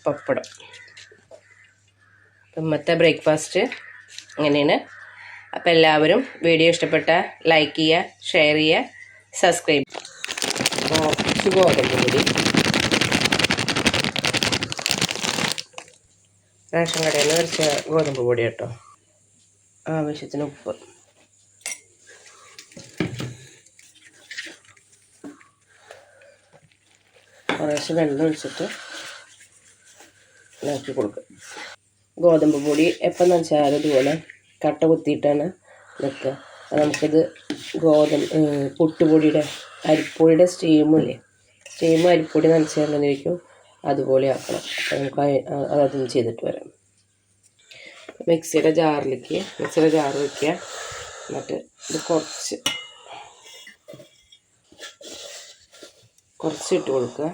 പപ്പടം. ഇന്നത്തെ ബ്രേക്ക്ഫാസ്റ്റ് അങ്ങനെയാണ്. അപ്പോൾ എല്ലാവരും വീഡിയോ ഇഷ്ടപ്പെട്ടാൽ ലൈക്ക് ചെയ്യുക, ഷെയർ ചെയ്യുക, സബ്സ്ക്രൈബ്. കുറച്ച് ഗോതമ്പ് പൊടി, റേഷൻ കടയിൽ നിന്ന് കുറച്ച് ഗോതമ്പ് പൊടി കേട്ടോ, ആവശ്യത്തിന് ഉപ്പ്, കുറേശ്ശെ വെള്ളം ഒഴിച്ചിട്ട് ഇളക്കി കൊടുക്കുക. ഗോതമ്പ് പൊടി എപ്പോഴെന്ന് വെച്ചാൽ ഇതുപോലെ കട്ട കുത്തിയിട്ടാണ് വെക്കുക. നമുക്കിത് പുട്ടുപൊടിയുടെ അരിപ്പൊടിയുടെ സ്റ്റീമില്ലേ, അരിപ്പൊടി നനച്ചാൽ എങ്ങനെ ഇരിക്കും അതുപോലെ ആക്കണം. അപ്പോൾ നമുക്ക് അതൊന്ന് ചെയ്തിട്ട് വരാം. മിക്സിയുടെ ജാർ വയ്ക്കുക. എന്നിട്ട് ഇത് കുറച്ച് ഇട്ട് കൊടുക്കുക.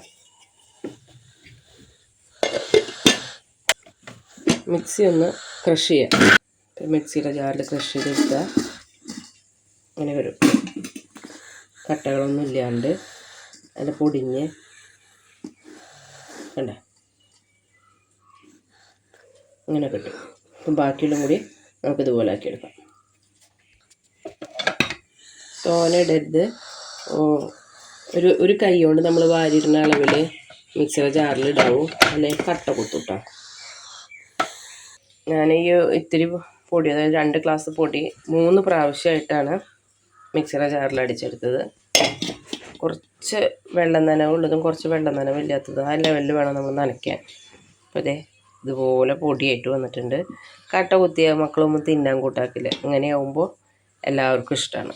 മിക്സി ഒന്ന് ക്രഷ് ചെയ്യുക. മിക്സിയുടെ ജാറിൽ ക്രഷ് ചെയ്തെടുക്കുക. അങ്ങനെ വരും, കട്ടകളൊന്നും ഇല്ലാണ്ട് അതിൽ പൊടിഞ്ഞ് കണ്ടേ അങ്ങനെ കിട്ടും. അപ്പം ബാക്കിയുള്ള കൂടി നമുക്കിതുപോലെ ആക്കിയെടുക്കാം. തോനെ ഇടരുത്. ഒരു കൈ കൊണ്ട് നമ്മൾ വാരിയിടുന്ന അളവിൽ മിക്സിയുടെ ജാറിൽ ഇടാവും, അല്ലെങ്കിൽ കട്ട കുത്തുട്ടോ. ഞാൻ ഈ ഇത്തിരി പൊടി, അതായത് 2 ഗ്ലാസ് പൊടി 3 പ്രാവശ്യമായിട്ടാണ് മിക്സിയുടെ ജാറിൽ അടിച്ചെടുത്തത്. കുറച്ച് വെള്ളം നനവുള്ളതും കുറച്ച് വെള്ളം നനവില്ലാത്തതും ആ ലെവലിൽ വേണം നമ്മൾ നനയ്ക്കാൻ. അപ്പോൾ ഇതുപോലെ പൊടിയായിട്ട് വന്നിട്ടുണ്ട്. കട്ട കുത്തിയ മക്കളൊന്നും തിന്നാൻ കൂട്ടാക്കില്ല. അങ്ങനെയാവുമ്പോൾ എല്ലാവർക്കും ഇഷ്ടമാണ്.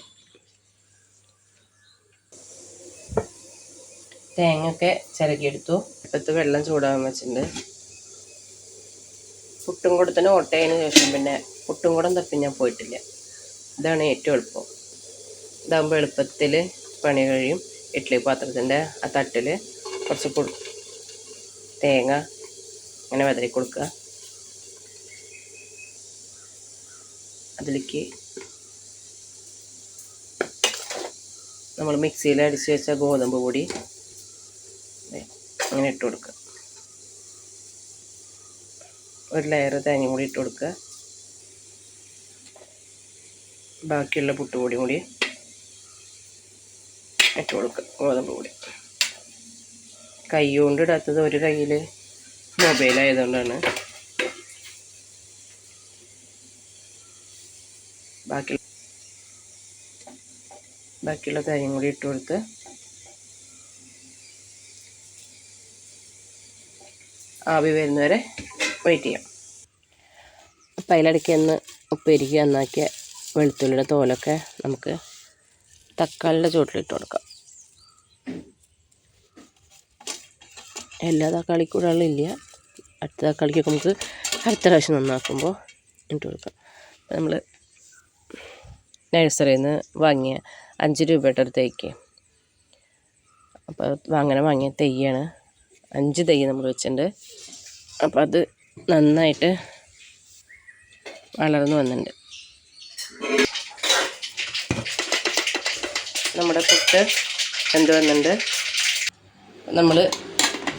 തേങ്ങയൊക്കെ ചിരകിയെടുത്തു. ഇപ്പോഴത്തെ വെള്ളം ചൂടാകാൻ വെച്ചിട്ടുണ്ട്. പുട്ടും കൂടെ തന്നെ ഓട്ടയതിന് ശേഷം പിന്നെ പുട്ടും കൂടെ തപ്പി ഞാൻ പോയിട്ടില്ല. ഇതാണ് ഏറ്റവും എളുപ്പം. ഇതാകുമ്പോൾ എളുപ്പത്തിൽ പണി കഴിയും. ഇഡ്ഡലി പാത്രത്തിൻ്റെ ആ തട്ടിൽ കുറച്ച് തേങ്ങ അങ്ങനെ വിതറി കൊടുക്കുക. അതിലേക്ക് നമ്മൾ മിക്സിയിൽ അടിച്ച് വെച്ച ഗോതമ്പ് പൊടി അങ്ങനെ ഇട്ട് കൊടുക്കുക. ഒരു ലെയർ തേങ്ങയും കൂടി ഇട്ട് കൊടുക്കുക. ബാക്കിയുള്ള പുട്ടുപൊടിയും കൂടി ഇട്ട് കൊടുക്കുക. ഗോതമ്പ് പൊടി കൈ കൊണ്ട് ഇടാത്തത്, ഒരു കയ്യിൽ മൊബൈലായതുകൊണ്ടാണ്. ബാക്കിയുള്ള തേങ്ങയും കൂടി ഇട്ട് കൊടുത്ത് ആവി വരുന്നവരെ വെയിറ്റ് ചെയ്യാം. അപ്പം അതിലിടയ്ക്ക് ഉപ്പേരിക്ക് നന്നാക്കിയ വെളുത്തുള്ളിയുടെ തോലൊക്കെ നമുക്ക് തക്കാളിയുടെ ചുവട്ടിലിട്ട് കൊടുക്കാം. എല്ലാ തക്കാളിക്കും ഇടാനില്ല. അടുത്ത തക്കാളിക്കൊക്കെ നമുക്ക് അടുത്ത പ്രാവശ്യം നന്നാക്കുമ്പോൾ ഇട്ട് കൊടുക്കാം. നമ്മൾ നഴ്സറിയിൽ നിന്ന് വാങ്ങിയ 5 രൂപയുടെ ഒരു തൈക്ക്, അപ്പോൾ അങ്ങനെ വാങ്ങിയ തൈയാണ്. 5 തൈ നമ്മൾ വെച്ചിട്ടുണ്ട്. അപ്പോൾ അത് നന്നായിട്ട് വളർന്നു വന്നിട്ടുണ്ട്. നമ്മുടെ പുട്ട് വെന്ത് വന്നിട്ടുണ്ട്. നമ്മൾ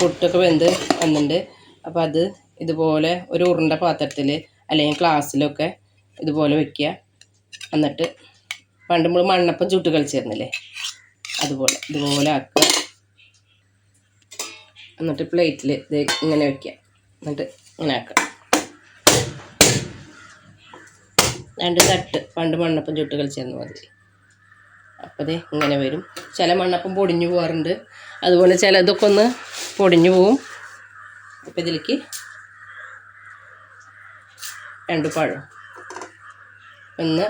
പുട്ടൊക്കെ വെന്ത് വന്നിട്ടുണ്ട്. അപ്പോൾ അത് ഇതുപോലെ ഒരു ഉരുണ്ട പാത്രത്തിൽ അല്ലെങ്കിൽ ഗ്ലാസ്സിലൊക്കെ ഇതുപോലെ വെക്കുക. എന്നിട്ട് പണ്ട് നമ്മൾ മണ്ണപ്പം ചുട്ട് കളിച്ചിരുന്നില്ലേ, ഇതുപോലെ ആക്കുക. എന്നിട്ട് പ്ലേറ്റിൽ ഇത് ഇങ്ങനെ വയ്ക്കുക. എന്നിട്ട് ഇങ്ങനെ ആക്കുക. 2 തട്ട് പണ്ട് മണ്ണപ്പം ചുട്ട് കളിച്ചിരുന്ന മതി. അപ്പോൾ ഇങ്ങനെ വരും. ചില മണ്ണപ്പം പൊടിഞ്ഞു പോകാറുണ്ട്, അതുപോലെ ചിലതൊക്കെ ഒന്ന് പൊടിഞ്ഞു പോവും. അപ്പോൾ ഇതിലേക്ക് 2 പഴം. ഇന്ന്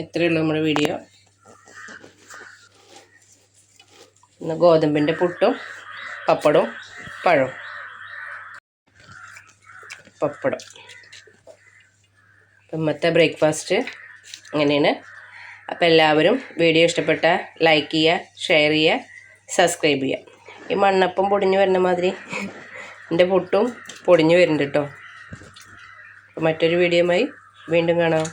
ഇത്രയേ ഉള്ളൂ നമ്മുടെ വീഡിയോ. ഇന്ന് ഗോതമ്പിൻ്റെ പുട്ടും പപ്പടവും പപ്പടം. ഇന്നത്തെ ബ്രേക്ക്ഫാസ്റ്റ് അങ്ങനെയാണ്. അപ്പോൾ എല്ലാവരും വീഡിയോ ഇഷ്ടപ്പെട്ടാൽ ലൈക്ക് ചെയ്യുക, ഷെയർ ചെയ്യുക, സബ്സ്ക്രൈബ് ചെയ്യുക. ഈ മണ്ണപ്പം പൊടിഞ്ഞു വരുന്ന മാതിരി എൻ്റെ പുട്ടും പൊടിഞ്ഞു വരുന്നുണ്ട് കേട്ടോ. അപ്പോൾ മറ്റൊരു വീഡിയോയുമായി വീണ്ടും കാണാം.